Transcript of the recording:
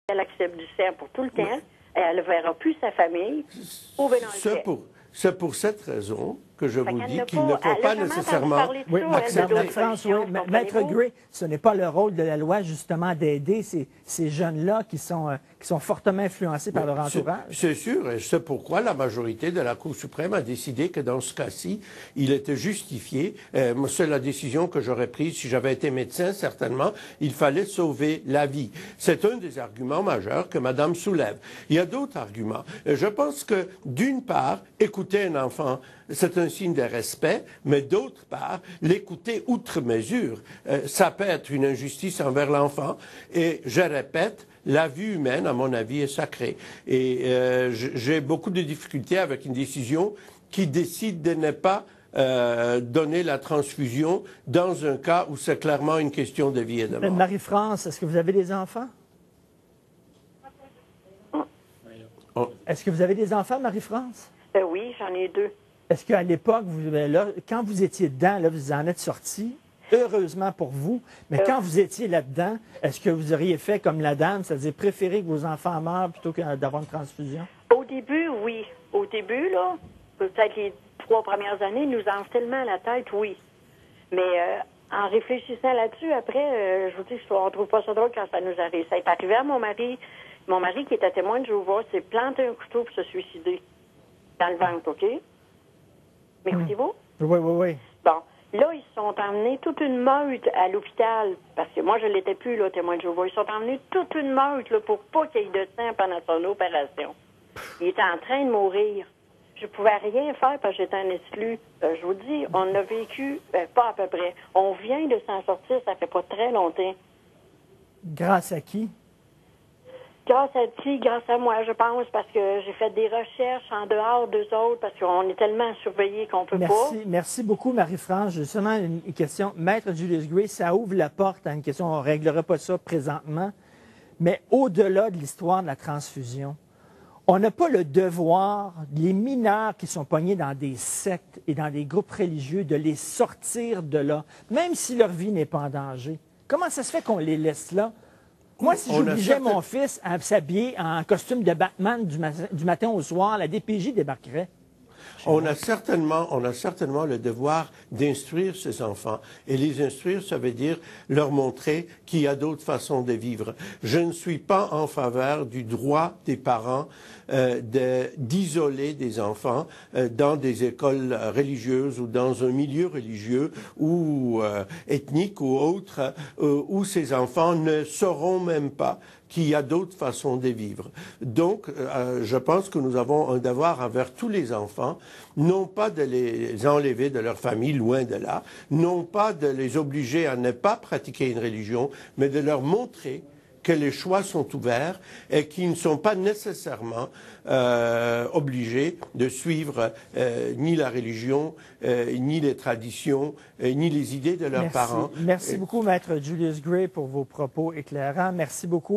elle accepte du sang pour tout le temps, elle ne verra plus sa famille. C'est pour cette raison que je vous dis qu'il ne elle faut pas nécessairement... Oui, Maître Gray, ce n'est pas le rôle de la loi, justement, d'aider ces jeunes-là qui sont fortement influencés par leur entourage. C'est sûr, et c'est pourquoi la majorité de la Cour suprême a décidé que dans ce cas-ci, il était justifié. C'est la décision que j'aurais prise si j'avais été médecin, certainement. Il fallait sauver la vie. C'est un des arguments majeurs que Madame soulève. Il y a d'autres arguments. Je pense que, d'une part, écouter un enfant, c'est un signe de respect, mais d'autre part, l'écouter outre mesure, ça peut être une injustice envers l'enfant. Et je répète, la vie humaine, à mon avis, est sacrée. Et j'ai beaucoup de difficultés avec une décision qui décide de ne pas donner la transfusion dans un cas où c'est clairement une question de vie et de mort. Marie-France, est-ce que vous avez des enfants? Est-ce que vous avez des enfants, Marie-France? Oui, j'en ai 2. Est-ce qu'à l'époque, quand vous étiez dedans, là, vous en êtes sorti, heureusement pour vous, mais quand vous étiez là-dedans, est-ce que vous auriez fait comme la dame, c'est-à-dire préférer que vos enfants meurent plutôt que d'avoir une transfusion? Au début, oui. Au début, là, peut-être les 3 premières années, nous enflent tellement la tête, oui. Mais en réfléchissant là-dessus, après, je vous dis, on ne trouve pas ça drôle quand ça nous arrive. Ça est arrivé à mon mari. Mon mari, qui était témoin de Jéhovah, s'est planté un couteau pour se suicider dans le ventre, OK? M'écoutez-vous? Oui. Bon. Là, ils sont emmenés toute une meute à l'hôpital, parce que moi, je ne l'étais plus, là, témoin de Jéhovah. Ils sont emmenés toute une meute, là, pour pas qu'il y ait de sang pendant son opération. Il était en train de mourir. Je pouvais rien faire parce que j'étais un exclu. Je vous dis, on a vécu, pas à peu près. On vient de s'en sortir, ça fait pas très longtemps. Grâce à qui? Grâce à qui? Grâce à moi, je pense, parce que j'ai fait des recherches en dehors d'eux autres, parce qu'on est tellement surveillés qu'on peut pas. Merci beaucoup, Marie-France. J'ai seulement une question. Maître Julius Gray, ça ouvre la porte à une question. On ne réglera pas ça présentement. Mais au-delà de l'histoire de la transfusion, on n'a pas le devoir, les mineurs qui sont pognés dans des sectes et dans des groupes religieux, de les sortir de là, même si leur vie n'est pas en danger. Comment ça se fait qu'on les laisse là? Moi, si j'obligeais mon fils à s'habiller en costume de Batman du matin au soir, la DPJ débarquerait. On a certainement le devoir d'instruire ces enfants. Et les instruire, ça veut dire leur montrer qu'il y a d'autres façons de vivre. Je ne suis pas en faveur du droit des parents d'isoler des enfants dans des écoles religieuses ou dans un milieu religieux ou ethnique ou autre, où ces enfants ne sauront même pas qu'il y a d'autres façons de vivre. Donc, je pense que nous avons un devoir envers tous les enfants, non pas de les enlever de leur famille, loin de là, non pas de les obliger à ne pas pratiquer une religion, mais de leur montrer que les choix sont ouverts et qu'ils ne sont pas nécessairement obligés de suivre ni la religion, ni les traditions, ni les idées de leurs parents. Merci beaucoup, Maître Julius Gray, pour vos propos éclairants. Merci beaucoup.